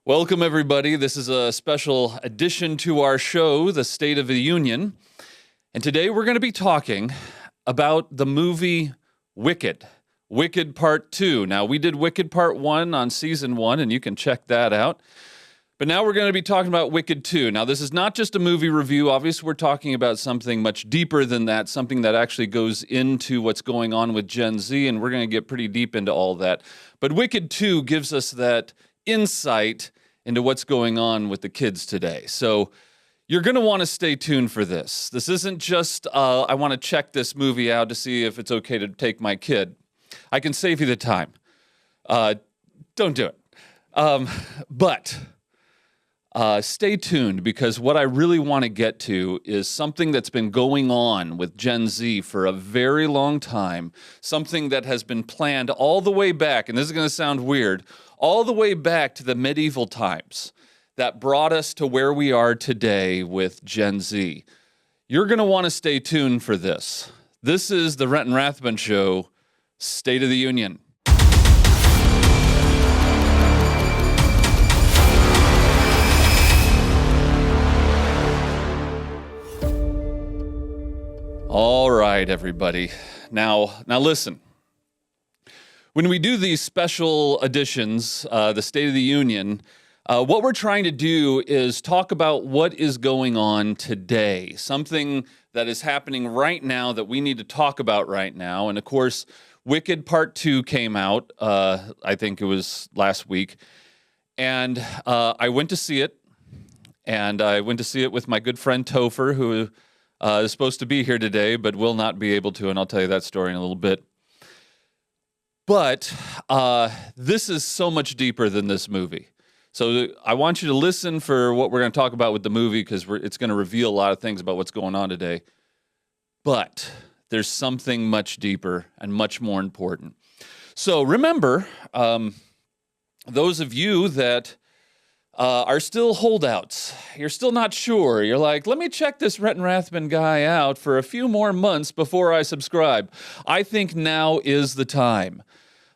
Welcome, everybody. This is a special addition to our show, The State of the Union. And today we're going to be talking about the movie Wicked. Wicked Part 2. Now, we did Wicked Part 1 on Season 1, and you can check that out. But now we're going to be talking about Wicked 2. Now, this is not just a movie review. Obviously, we're talking about something much deeper than that, something that actually goes into what's going on with Gen Z, and we're going to get pretty deep into all that. But Wicked 2 gives us that insight into what's going on with the kids today. So you're going to want to stay tuned for this. This isn't just, I want to check this movie out to see if it's okay to take my kid. I can save you the time. Don't do it. But stay tuned, because what I really want to get to is something that's been going on with Gen Z for a very long time, something that has been planned all the way back, and this is going to sound weird, all the way back to the medieval times that brought us to where we are today with Gen Z. You're going to want to stay tuned for this. This is the Renton Rathbun Show, State of the Union. All right, everybody. Now listen. When we do these special editions, the State of the Union, what we're trying to do is talk about what is going on today, something that is happening right now that we need to talk about right now. And of course, Wicked Part 2 came out, I think it was last week, and I went to see it, and I went to see it with my good friend Topher, who is supposed to be here today, but will not be able to, and I'll tell you that story in a little bit. But this is so much deeper than this movie. So I want you to listen for what we're going to talk about with the movie, because it's going to reveal a lot of things about what's going on today. But there's something much deeper and much more important. So remember, those of you that are still holdouts, you're still not sure, you're like, let me check this Renton Rathbun guy out for a few more months before I subscribe. I think now is the time.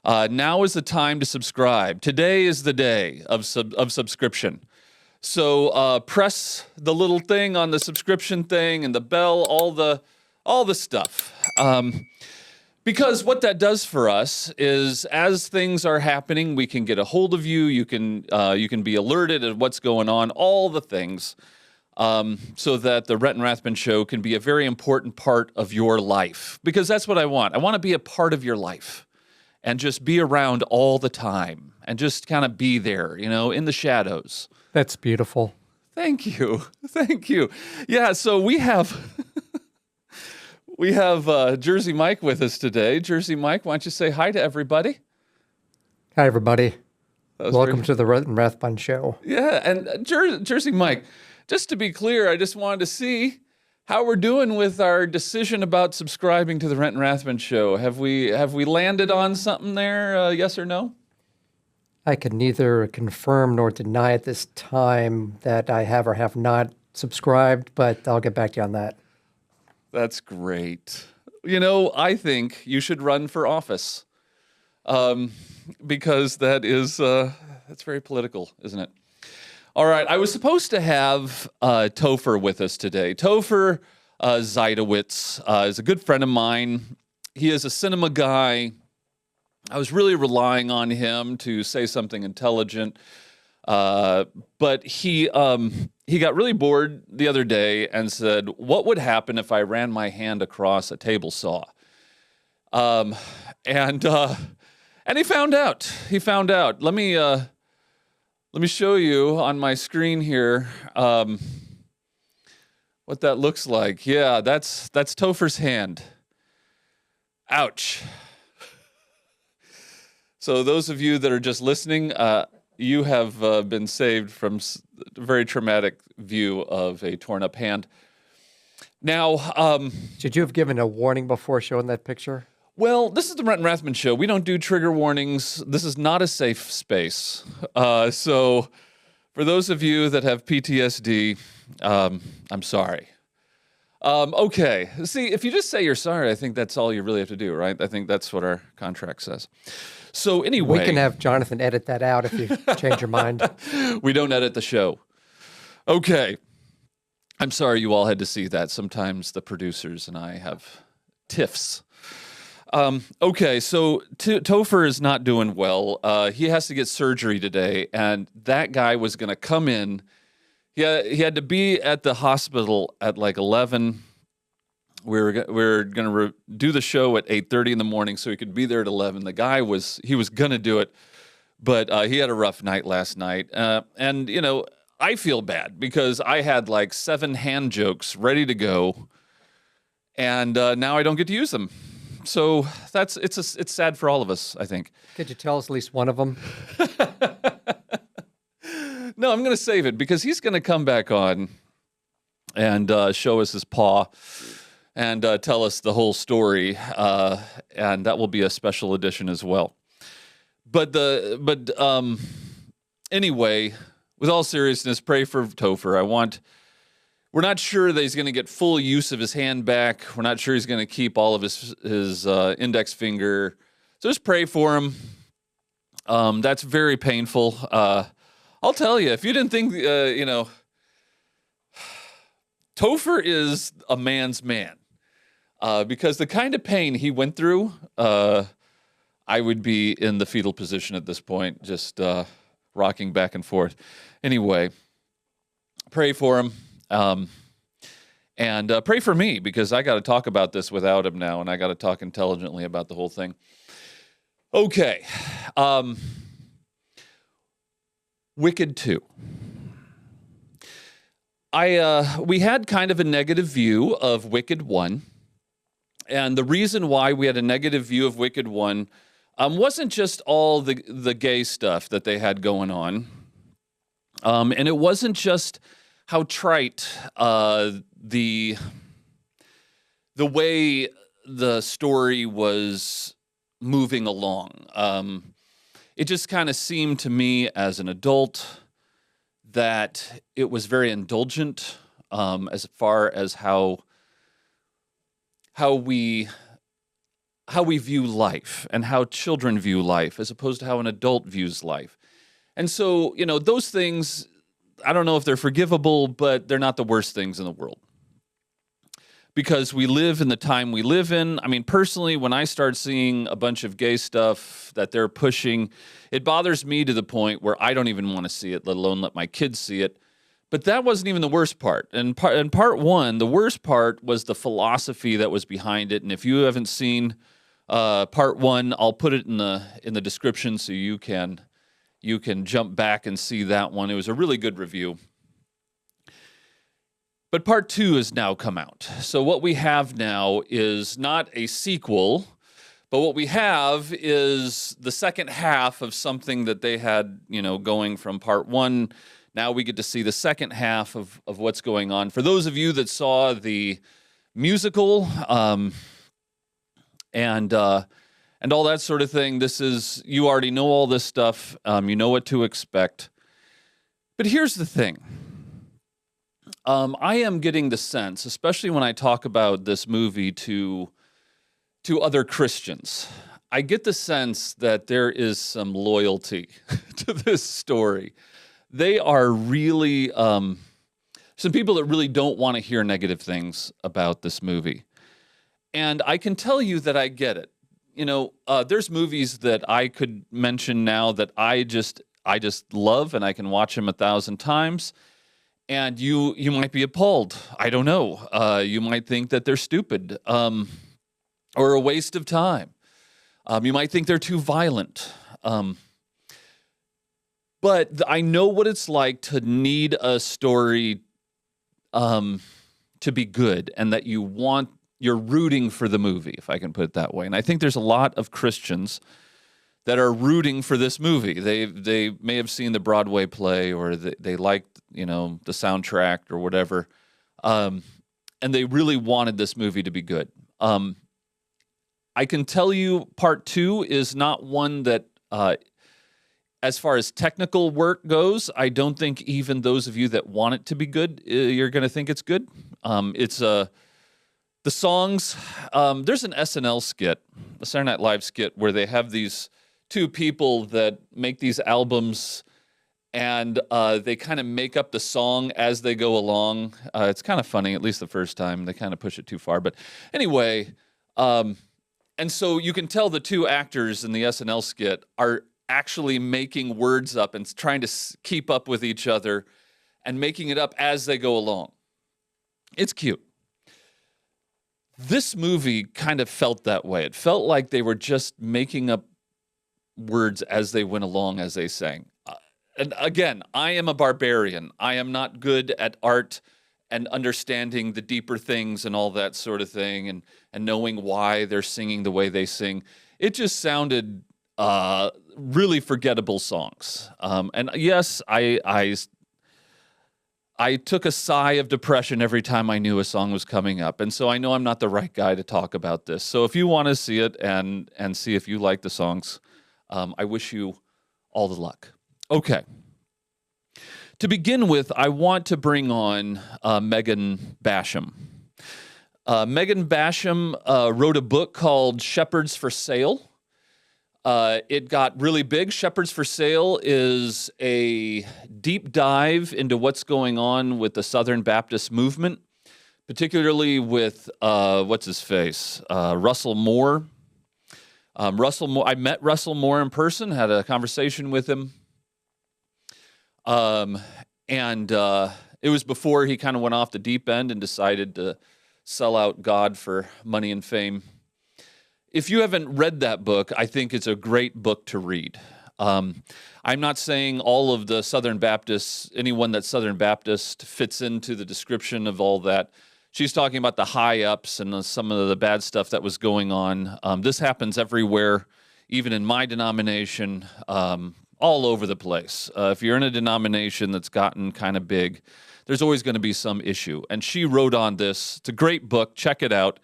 Now is the time to subscribe. Today is the day of subscription. So press the little thing on the subscription thing and the bell, all the stuff. Because what that does for us is, as things are happening, we can get a hold of you. You can be alerted at what's going on, all the things, so that the Renton Rathbun Show can be a very important part of your life. Because that's what I want. I want to be a part of your life and just be around all the time and just kind of be there, in the shadows. That's beautiful. Thank you. Thank you. Yeah, so we have... We have Jersey Mike with us today. Jersey Mike, why don't you say hi to everybody? Hi, everybody. Welcome to the Renton Rathbun Show. Yeah, and Jersey Mike, just to be clear, I just wanted to see how we're doing with our decision about subscribing to the Renton Rathbun Show. Have we landed on something there, yes or no? I can neither confirm nor deny at this time that I have or have not subscribed, but I'll get back to you on that. That's great. I think you should run for office, because that's very political, isn't it? All right, I was supposed to have Topher with us today. Topher Zeidowitz is a good friend of mine. He is a cinema guy. I was really relying on him to say something intelligent, but he got really bored the other day and said, what would happen if I ran my hand across a table saw? And he found out. Let me show you on my screen here what that looks like. Yeah, that's Topher's hand. Ouch. So those of you that are just listening, you have been saved from a very traumatic view of a torn-up hand. Now, should you have given a warning before showing that picture? Well, this is the Renton Rathbun Show. We don't do trigger warnings. This is not a safe space. So for those of you that have PTSD, I'm sorry. Okay. See, if you just say you're sorry, I think that's all you really have to do, right? I think that's what our contract says. So anyway, We can have Jonathan edit that out if you change your mind. we don't edit the show. Okay. I'm sorry you all had to see that. Sometimes the producers and I have tiffs. Okay, so Topher is not doing well. He has to get surgery today, and that guy was going to come in. He had to be at the hospital at like 11. We were going to do the show at 8:30 in the morning, so he could be there at 11. The guy was going to do it, but he had a rough night last night, and I feel bad because I had like 7 hand jokes ready to go, and now I don't get to use them. So it's sad for all of us, I think. Could you tell us at least one of them? No, I'm going to save it because he's going to come back on and show us his paw and tell us the whole story, and that will be a special edition as well. But anyway, with all seriousness, pray for Topher. We're not sure that he's going to get full use of his hand back. We're not sure he's going to keep all of his index finger. So just pray for him. That's very painful. I'll tell you, if you didn't think, Topher is a man's man. Because the kind of pain he went through, I would be in the fetal position at this point, just rocking back and forth. Anyway, pray for him. And pray for me, because I got to talk about this without him now, and I got to talk intelligently about the whole thing. Okay. Wicked 2. We had kind of a negative view of Wicked 1. And the reason why we had a negative view of Wicked 1 wasn't just all the gay stuff that they had going on. And it wasn't just how trite the way the story was moving along. It just kind of seemed to me as an adult that it was very indulgent as far as how we view life and how children view life as opposed to how an adult views life. And so, those things, I don't know if they're forgivable, but they're not the worst things in the world. Because we live in the time we live in. I mean, personally, when I start seeing a bunch of gay stuff that they're pushing, it bothers me to the point where I don't even want to see it, let alone let my kids see it. But that wasn't even the worst part. In part 1, the worst part was the philosophy that was behind it. And if you haven't seen part 1, I'll put it in the description so you can jump back and see that one. It was a really good review. But part 2 has now come out. So what we have now is not a sequel, but what we have is the second half of something that they had, going from part 1. Now we get to see the second half of what's going on. For those of you that saw the musical and all that sort of thing, you already know all this stuff. You know what to expect. But here's the thing. I am getting the sense, especially when I talk about this movie to other Christians, I get the sense that there is some loyalty to this story. They are really some people that really don't want to hear negative things about this movie. And I can tell you that I get it. There's movies that I could mention now that I just love, and I can watch them 1,000 times. And you might be appalled. I don't know. You might think that they're stupid or a waste of time. You might think they're too violent. But I know what it's like to need a story to be good, and that you're rooting for the movie, if I can put it that way. And I think there's a lot of Christians that are rooting for this movie. They may have seen the Broadway play, or they liked, the soundtrack or whatever, and they really wanted this movie to be good. I can tell you part 2 is not one that, as far as technical work goes, I don't think even those of you that want it to be good, you're going to think it's good. The songs, there's an SNL skit, a Saturday Night Live skit, where they have these two people that make these albums, and they kind of make up the song as they go along. It's kind of funny, at least the first time. They kind of push it too far. But anyway, and so you can tell the two actors in the SNL skit are actually making words up and trying to keep up with each other and making it up as they go along. It's cute. This movie kind of felt that way. It felt like they were just making up words as they went along, as they sang. And again, I am a barbarian. I am not good at art and understanding the deeper things and all that sort of thing, and knowing why they're singing the way they sing. It just sounded really forgettable songs. And yes, I took a sigh of depression every time I knew a song was coming up. And so I know I'm not the right guy to talk about this. So if you want to see it and see if you like the songs, I wish you all the luck. Okay. To begin with, I want to bring on Megan Basham. Megan Basham wrote a book called Shepherds for Sale. It got really big. Shepherds for Sale is a deep dive into what's going on with the Southern Baptist movement, particularly with, what's his face, Russell Moore. I met Russell Moore in person, had a conversation with him. And it was before he kind of went off the deep end and decided to sell out God for money and fame. If you haven't read that book, I think it's a great book to read. I'm not saying all of the Southern Baptists, anyone that's Southern Baptist fits into the description of all that. She's talking about the high ups and some of the bad stuff that was going on. This happens everywhere, even in my denomination, all over the place. If you're in a denomination that's gotten kind of big, there's always going to be some issue. And she wrote on this. It's a great book. Check it out.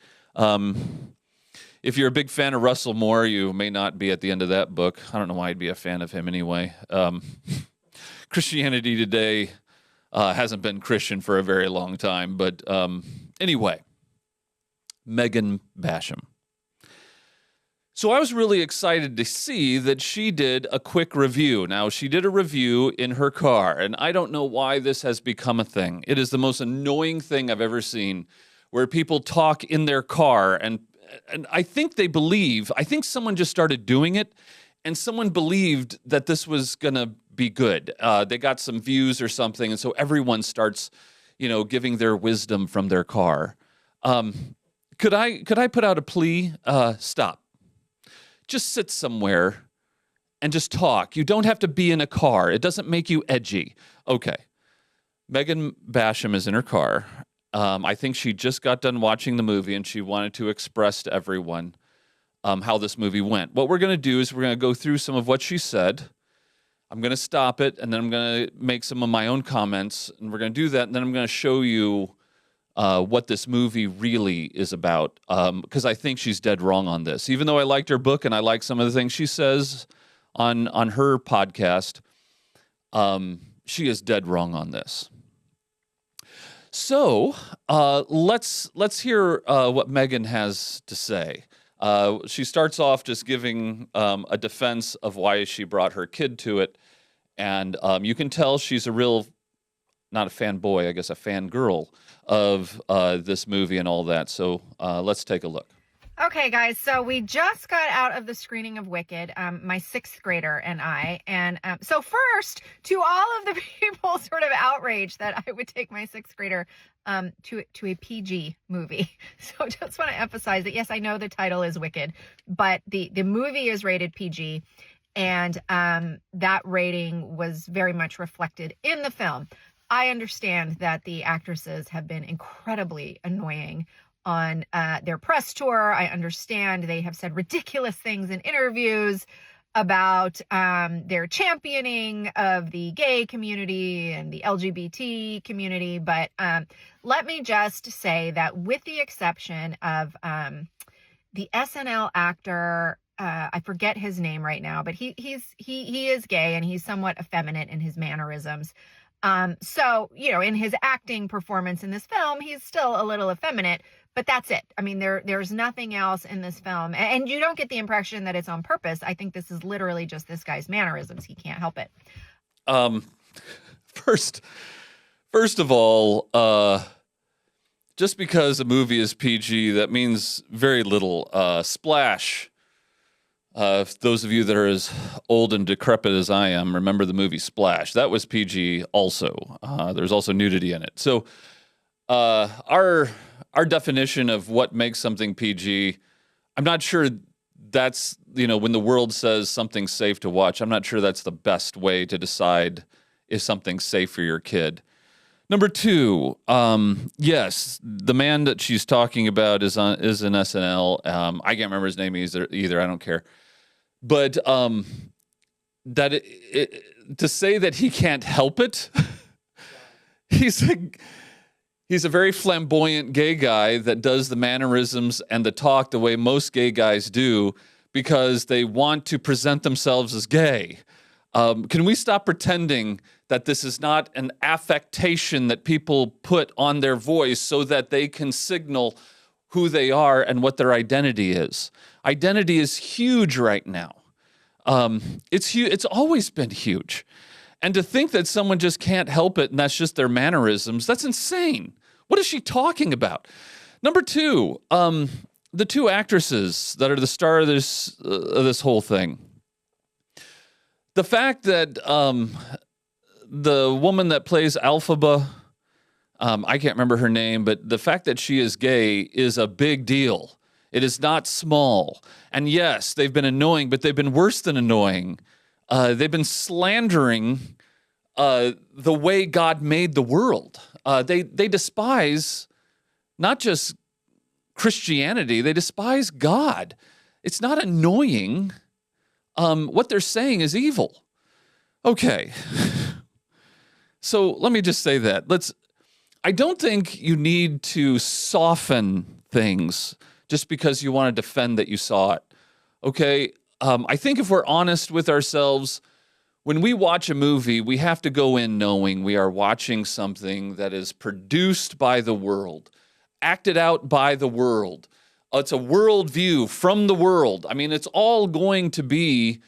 If you're a big fan of Russell Moore, you may not be at the end of that book. I don't know why I'd be a fan of him anyway. Christianity Today hasn't been Christian for a very long time. But anyway, Megan Basham. So I was really excited to see that she did a quick review. Now, she did a review in her car, and I don't know why this has become a thing. It is the most annoying thing I've ever seen, where people talk in their car, and I think I think someone just started doing it, and someone believed that this was going to be good. They got some views or something, and so everyone starts, giving their wisdom from their car. Could I put out a plea? Stop. Just sit somewhere and just talk. You don't have to be in a car. It doesn't make you edgy. Okay. Megan Basham is in her car. I think she just got done watching the movie, and she wanted to express to everyone how this movie went. What we're going to do is we're going to go through some of what she said. I'm going to stop it, and then I'm going to make some of my own comments, and we're going to do that, and then I'm going to show you what this movie really is about, because I think she's dead wrong on this. Even though I liked her book and I like some of the things she says on her podcast, she is dead wrong on this. So let's hear what Megan has to say. She starts off just giving a defense of why she brought her kid to it, and you can tell she's a real, not a fanboy, I guess a fangirl of this movie and all that. So let's take a look. Okay, guys, so we just got out of the screening of Wicked, my sixth grader and I. And so first, to all of the people sort of outraged that I would take my sixth grader to a PG movie. So just want to emphasize that, yes, I know the title is Wicked, but the movie is rated PG. And that rating was very much reflected in the film. I understand that the actresses have been incredibly annoying on their press tour. I understand they have said ridiculous things in interviews about their championing of the gay community and the LGBT community. But let me just say that with the exception of the SNL actor, I forget his name right now, but he is gay and he's somewhat effeminate in his mannerisms. So, in his acting performance in this film, he's still a little effeminate. but that's it. I mean, there's nothing else in this film, and you don't get the impression that it's on purpose. I think this is literally just this guy's mannerisms. He can't help it. First of all, just because a movie is PG, that means very little. Splash. Those of you that are as old and decrepit as I am, remember the movie Splash. That was PG also. There's also nudity in it. So our definition of what makes something PG, I'm not sure that's, when the world says something's safe to watch, I'm not sure that's the best way to decide if something's safe for your kid. Number two, yes, the man that she's talking about is in SNL. I can't remember his name either. I don't care. But to say that he can't help it, he's a very flamboyant gay guy that does the mannerisms and the talk the way most gay guys do because they want to present themselves as gay. Can we stop pretending that this is not an affectation that people put on their voice so that they can signal who they are and what their identity is? Identity is huge right now. It's huge. It's always been huge. And to think that someone just can't help it and that's just their mannerisms, that's insane. What is she talking about? Number two, the two actresses that are the star of this whole thing. The fact that the woman that plays Alphaba, I can't remember her name, but the fact that she is gay is a big deal. It is not small. And yes, they've been annoying, but they've been worse than annoying. They've been slandering the way God made the world. They despise not just Christianity, they despise God. It's not annoying. What they're saying is evil. Okay. So let me just say that. I don't think you need to soften things just because you want to defend that you saw it. Okay? I think if we're honest with ourselves, when we watch a movie, we have to go in knowing we are watching something that is produced by the world, acted out by the world. It's a worldview from the world. I mean, it's all going to be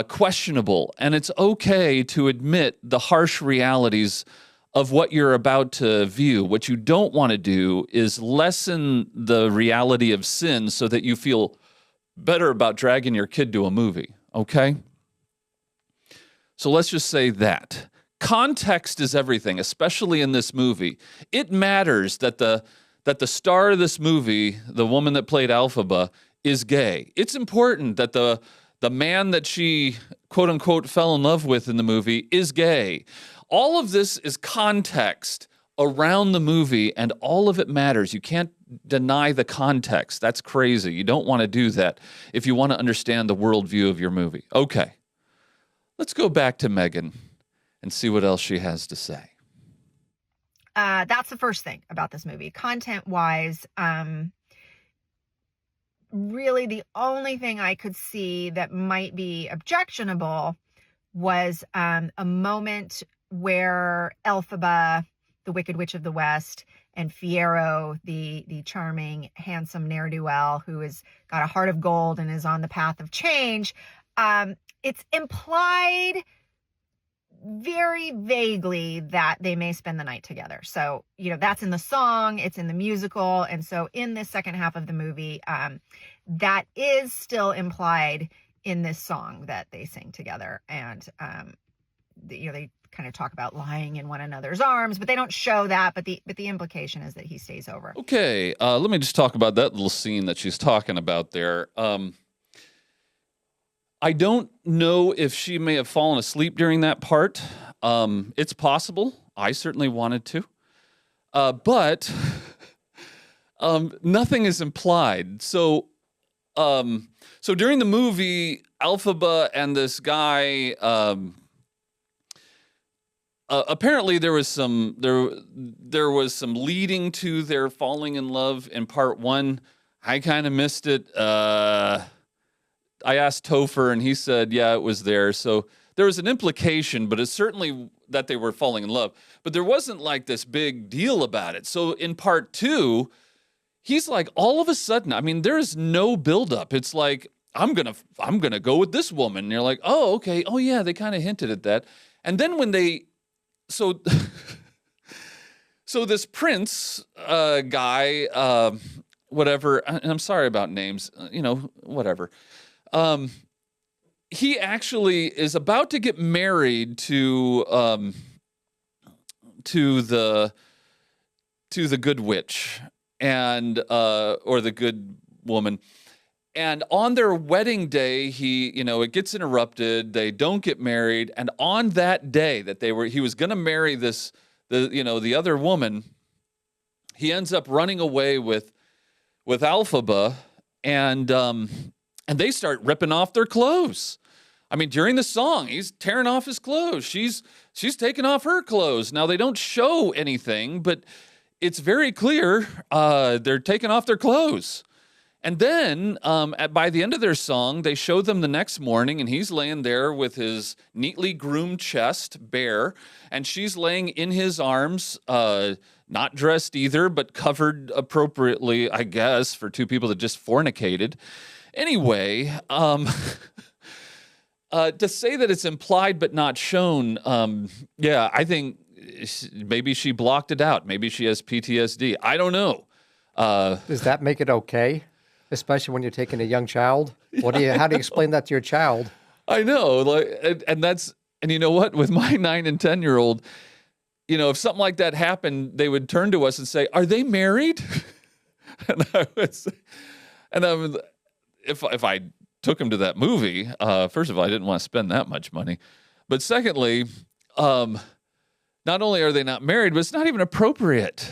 questionable, and it's okay to admit the harsh realities of what you're about to view. What you don't want to do is lessen the reality of sin so that you feel better about dragging your kid to a movie, okay? So let's just say that. Context is everything, especially in this movie. It matters that the star of this movie, the woman that played Alphaba, is gay. It's important that the man that she, quote unquote, fell in love with in the movie is gay. All of this is context around the movie, and all of it matters. You can't deny the context. That's crazy. You don't want to do that if you want to understand the worldview of your movie. Okay, let's go back to Megan and see what else she has to say. That's the first thing about this movie. Content-wise, really the only thing I could see that might be objectionable was a moment where Elphaba, the Wicked Witch of the West, and Fiyero, the charming, handsome ne'er-do-well who has got a heart of gold and is on the path of change, it's implied very vaguely that they may spend the night together. So, that's in the song, it's in the musical. And so in this second half of the movie, that is still implied in this song that they sing together. And, they kind of talk about lying in one another's arms, but they don't show that. But the implication is that he stays over. Okay. Let me just talk about that little scene that she's talking about there. I don't know if she may have fallen asleep during that part. It's possible. I certainly wanted to. But nothing is implied. So during the movie, Alphaba and this guy, apparently there was some leading to their falling in love in part one. I kind of missed it. I asked Topher, and he said, yeah, it was there. So there was an implication, but it's certainly that they were falling in love. But there wasn't like this big deal about it. So in part two, he's like, all of a sudden, I mean, there's no buildup. It's like, I'm gonna go with this woman. And you're like, oh, okay. Oh yeah, they kind of hinted at that. And then when so this Prince guy, whatever, and I'm sorry about names, whatever. He actually is about to get married to the good witch and or the good woman. And on their wedding day, it gets interrupted. They don't get married. And on that day that he was going to marry the other woman, he ends up running away with Alphaba, and they start ripping off their clothes. I mean, during the song, he's tearing off his clothes. She's taking off her clothes. Now, they don't show anything, but it's very clear they're taking off their clothes. And then by the end of their song, they show them the next morning, and he's laying there with his neatly groomed chest bare, and she's laying in his arms, not dressed either, but covered appropriately, I guess, for two people that just fornicated. Anyway, to say that it's implied but not shown, I think maybe she blocked it out. Maybe she has PTSD. I don't know. Does that make it okay? Especially when you're taking a young child? How do you explain that to your child? I know, and you know what? With my 9 and 10-year-old, if something like that happened, they would turn to us and say, "Are they married?" And I would say, if I took him to that movie, first of all, I didn't want to spend that much money, but secondly, not only are they not married, but it's not even appropriate.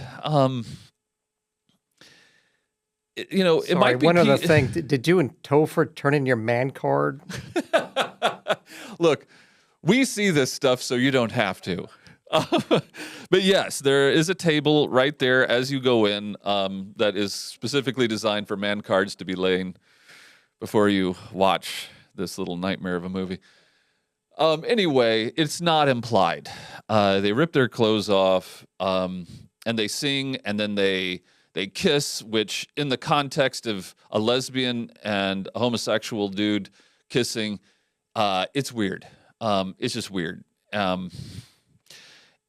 It might be one other thing. Did you and Topher turn in your man card? Look, we see this stuff, so you don't have to. But yes, there is a table right there as you go in that is specifically designed for man cards to be laying before you watch this little nightmare of a movie. Anyway, it's not implied. They rip their clothes off, and they sing, and then they kiss, which in the context of a lesbian and a homosexual dude kissing, it's weird. It's just weird.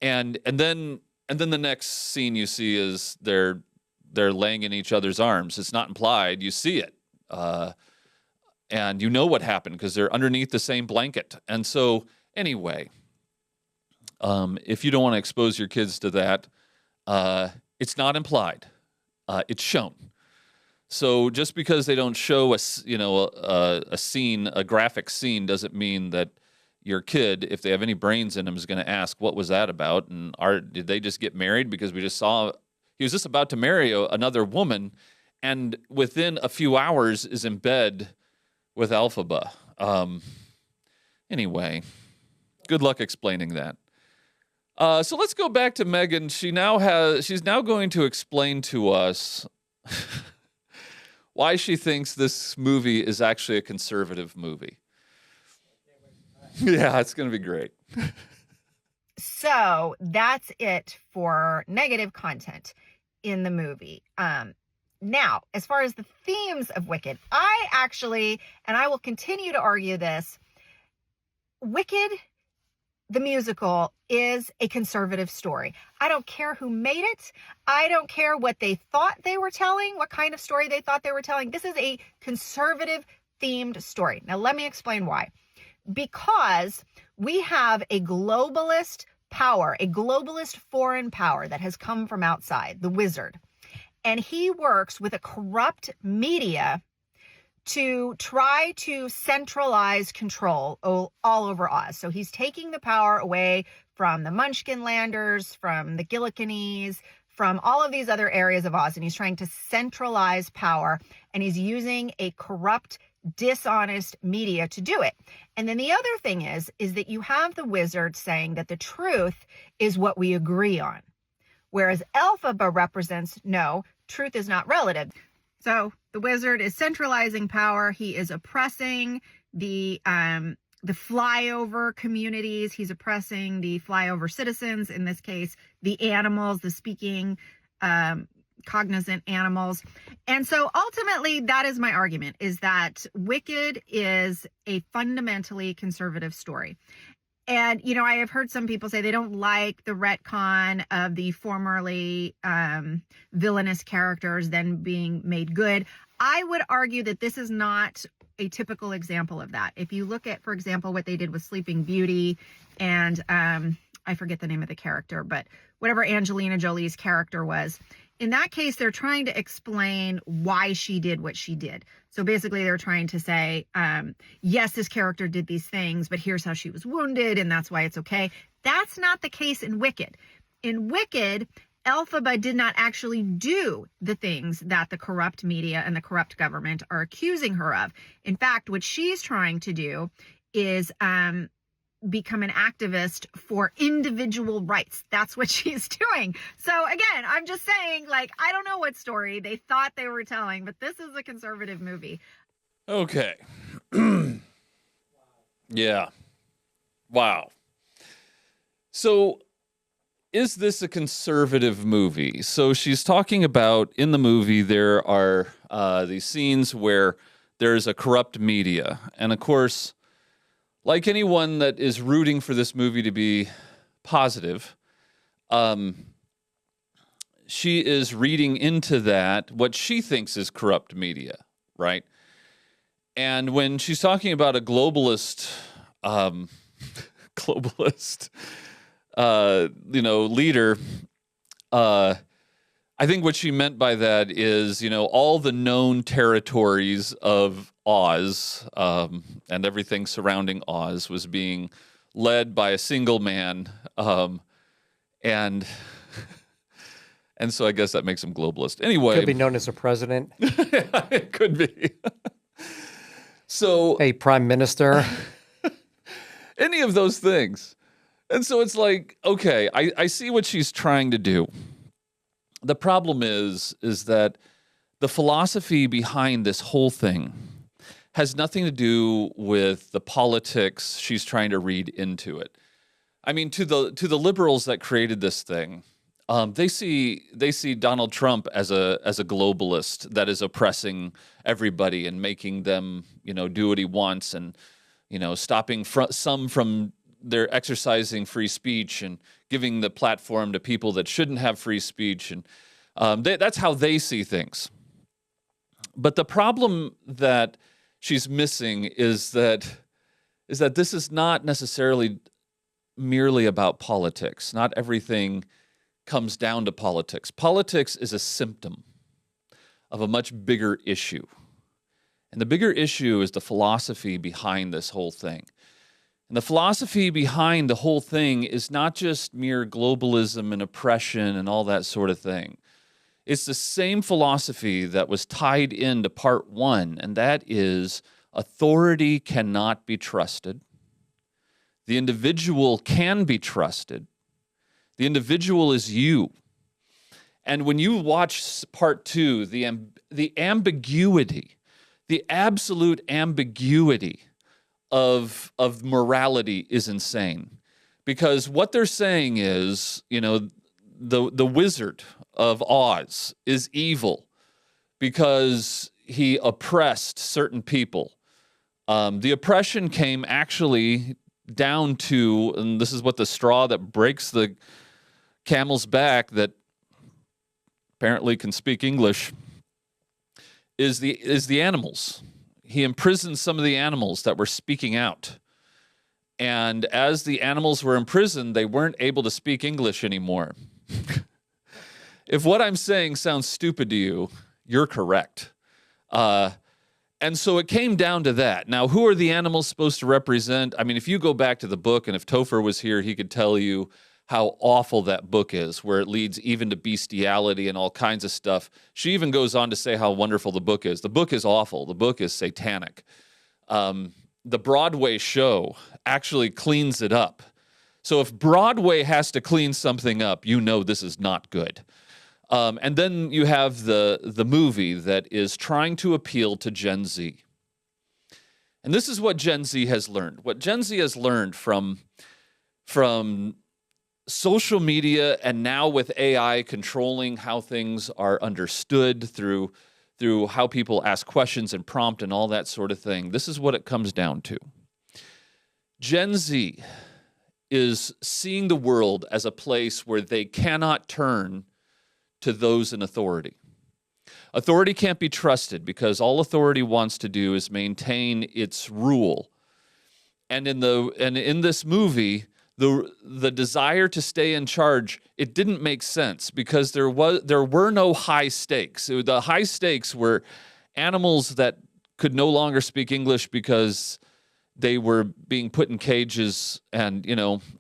And then the next scene you see is they're laying in each other's arms. It's not implied. You see it. And you know what happened because they're underneath the same blanket. And so anyway, if you don't want to expose your kids to that, it's not implied. It's shown. So just because they don't show a scene, a graphic scene, doesn't mean that your kid, if they have any brains in them, is going to ask, "What was that about?" And did they just get married because we just saw he was just about to marry another woman, and within a few hours is in bed with Alphaba. Anyway, good luck explaining that. So let's go back to Megan. She's now going to explain to us why she thinks this movie is actually a conservative movie. Yeah, it's going to be great. So that's it for negative content in the movie. Now, as far as the themes of Wicked, I actually, and I will continue to argue this, Wicked, the musical, is a conservative story. I don't care who made it. I don't care what they thought they were telling, what kind of story they thought they were telling. This is a conservative themed story. Now, let me explain why. Because we have a globalist power, a globalist foreign power that has come from outside, the wizard. And he works with a corrupt media to try to centralize control all over Oz. So he's taking the power away from the Munchkinlanders, from the Gilliganese, from all of these other areas of Oz, and he's trying to centralize power, and he's using a corrupt, dishonest media to do it. And then the other thing is that you have the wizard saying that the truth is what we agree on, whereas Elphaba represents, no, truth is not relative. So the wizard is centralizing power. He is oppressing the flyover communities. He's oppressing the flyover citizens, in this case, the animals, the speaking cognizant animals. And so ultimately, that is my argument, is that Wicked is a fundamentally conservative story. And, I have heard some people say they don't like the retcon of the formerly villainous characters then being made good. I would argue that this is not a typical example of that. If you look at, for example, what they did with Sleeping Beauty and I forget the name of the character, but whatever Angelina Jolie's character was, in that case, they're trying to explain why she did what she did. So basically, they're trying to say, yes, this character did these things, but here's how she was wounded, and that's why it's okay. That's not the case in Wicked. In Wicked, Elphaba did not actually do the things that the corrupt media and the corrupt government are accusing her of. In fact, what she's trying to do is become an activist for individual rights. That's what she's doing. So again, I'm just saying, I don't know what story they thought they were telling, but this is a conservative movie. Okay. Yeah. Wow. So is this a conservative movie? So she's talking about, in the movie, there are these scenes where there's a corrupt media. And of course, like anyone that is rooting for this movie to be positive, she is reading into that what she thinks is corrupt media, right? And when she's talking about a globalist, leader, I think what she meant by that is, all the known territories of Oz and everything surrounding Oz was being led by a single man, and so I guess that makes him globalist. Anyway, Could be known as a president, it could be. So a prime minister. any of those things. And so it's like, okay, I see what she's trying to do. The problem is that the philosophy behind this whole thing has nothing to do with the politics she's trying to read into it. I mean, to the liberals that created this thing, they see Donald Trump as a globalist that is oppressing everybody and making them, do what he wants, and stopping some from their exercising free speech and giving the platform to people that shouldn't have free speech, and that's how they see things. But the problem that she's missing is that this is not necessarily merely about politics. Not everything comes down to politics. Politics is a symptom of a much bigger issue. And the bigger issue is the philosophy behind this whole thing. And the philosophy behind the whole thing is not just mere globalism and oppression and all that sort of thing. It's the same philosophy that was tied into part one, and that is authority cannot be trusted. The individual can be trusted. The individual is you. And when you watch part two, the ambiguity, the absolute ambiguity of morality is insane. Because what they're saying is, the Wizard of Oz is evil because he oppressed certain people. The oppression came actually down to, and this is what the straw that breaks the camel's back, that apparently can speak English, is the animals. He imprisoned some of the animals that were speaking out. And as the animals were imprisoned, they weren't able to speak English anymore. If what I'm saying sounds stupid to you, you're correct. And so it came down to that. Now, who are the animals supposed to represent? I mean, if you go back to the book, and if Topher was here, he could tell you how awful that book is, where it leads even to bestiality and all kinds of stuff. She even goes on to say how wonderful the book is. The book is awful. The book is satanic. The Broadway show actually cleans it up. So if Broadway has to clean something up, this is not good. And then you have the movie that is trying to appeal to Gen Z. And this is what Gen Z has learned. What Gen Z has learned from social media, and now with AI controlling how things are understood through how people ask questions and prompt and all that sort of thing, this is what it comes down to. Gen Z is seeing the world as a place where they cannot turn to those in authority. Authority can't be trusted because all authority wants to do is maintain its rule. And in this movie, the desire to stay in charge, it didn't make sense because there were no high stakes. The high stakes were animals that could no longer speak English because they were being put in cages. And,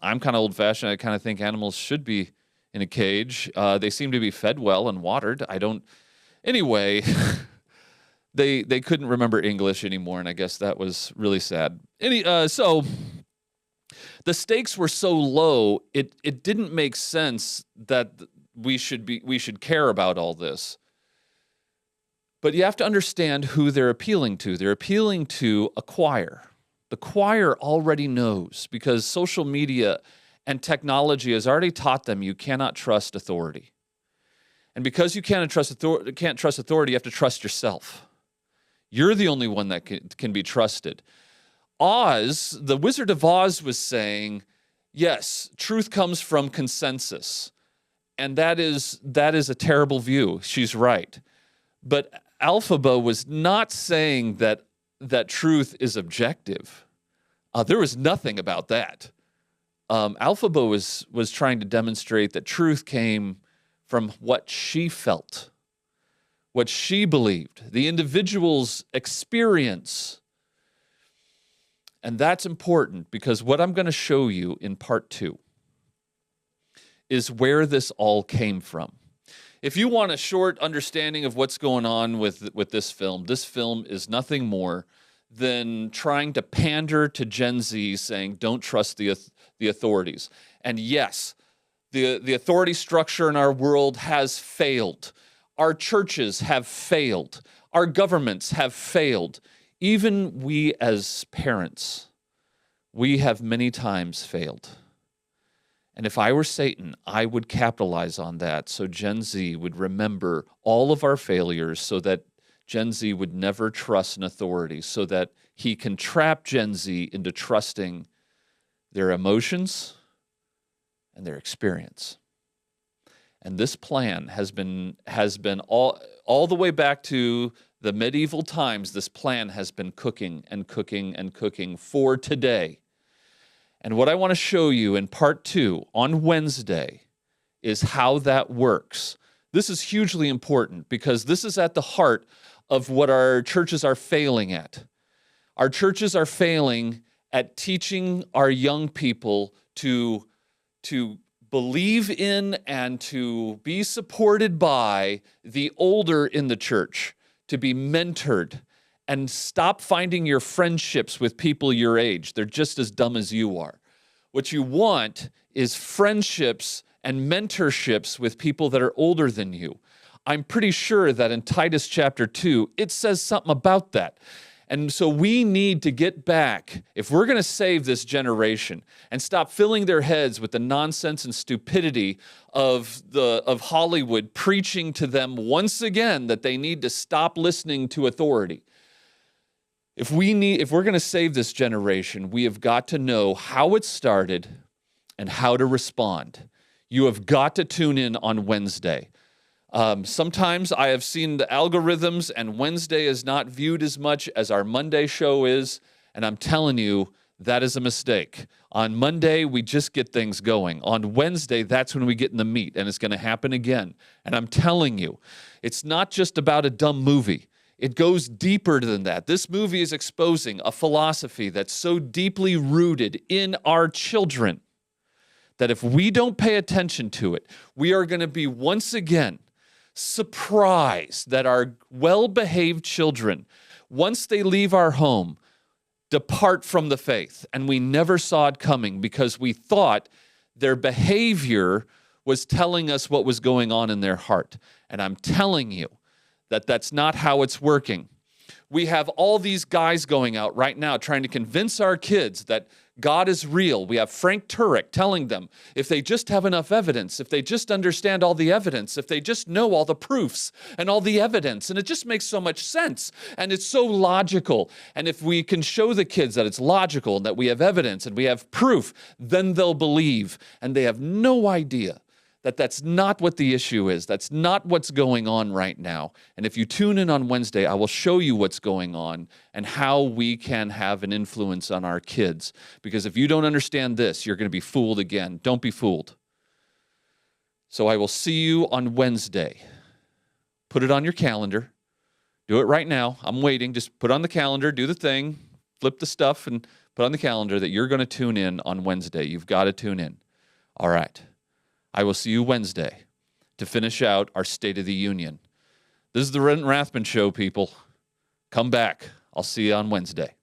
I'm kind of old-fashioned. I kind of think animals should be in a cage. They seem to be fed well and watered. Anyway, they couldn't remember English anymore, and I guess that was really sad. So the stakes were so low, it didn't make sense that we should care about all this. But you have to understand who they're appealing to. They're appealing to a choir. The choir already knows because social media and technology has already taught them you cannot trust authority. And because you can't trust authority, you have to trust yourself. You're the only one that can be trusted. The Wizard of Oz was saying, yes, truth comes from consensus. And that is a terrible view. She's right. But Alphaba was not saying that truth is objective. There was nothing about that. Alphaba was trying to demonstrate that truth came from what she felt, what she believed, the individual's experience. And that's important because what I'm going to show you in part 2 is where this all came from. If you want a short understanding of what's going on with this film is nothing more than trying to pander to Gen Z, saying don't trust the authorities. And yes, the authority structure in our world has failed. Our churches have failed. Our governments have failed. Even we as parents, we have many times failed. And if I were Satan, I would capitalize on that so Gen Z would remember all of our failures so that Gen Z would never trust an authority, so that he can trap Gen Z into trusting their emotions and their experience. And this plan has been all the way back to the medieval times. This plan has been cooking and cooking and cooking for today. And what I want to show you in part 2 on Wednesday is how that works. This is hugely important because this is at the heart of what our churches are failing at. Our churches are failing at teaching our young people to believe in and to be supported by the older in the church, to be mentored, and stop finding your friendships with people your age. They're just as dumb as you are. What you want is friendships and mentorships with people that are older than you. I'm pretty sure that in Titus chapter 2, it says something about that. And so we need to get back, if we're going to save this generation and stop filling their heads with the nonsense and stupidity of Hollywood preaching to them once again that they need to stop listening to authority. If we're going to save this generation, we have got to know how it started and how to respond. You have got to tune in on Wednesday. Sometimes I have seen the algorithms, and Wednesday is not viewed as much as our Monday show is, and I'm telling you, that is a mistake. On Monday, we just get things going. On Wednesday, that's when we get in the meat, and it's going to happen again. And I'm telling you, it's not just about a dumb movie. It goes deeper than that. This movie is exposing a philosophy that's so deeply rooted in our children that if we don't pay attention to it, we are going to be once again surprised that our well-behaved children, once they leave our home, depart from the faith. And we never saw it coming because we thought their behavior was telling us what was going on in their heart. And I'm telling you that that's not how it's working. We have all these guys going out right now trying to convince our kids that God is real. We have Frank Turek telling them if they just have enough evidence, if they just understand all the evidence, if they just know all the proofs and all the evidence, and it just makes so much sense, and it's so logical. And if we can show the kids that it's logical and that we have evidence and we have proof, then they'll believe. And they have no idea that that's not what the issue is. That's not what's going on right now. And if you tune in on Wednesday, I will show you what's going on and how we can have an influence on our kids. Because if you don't understand this, you're going to be fooled again. Don't be fooled. So I will see you on Wednesday. Put it on your calendar. Do it right now. I'm waiting. Just put it on the calendar, do the thing, flip the stuff, and put on the calendar that you're going to tune in on Wednesday. You've got to tune in. All right. I will see you Wednesday to finish out our State of the Union. This is the Renton Rathman Show, people. Come back. I'll see you on Wednesday.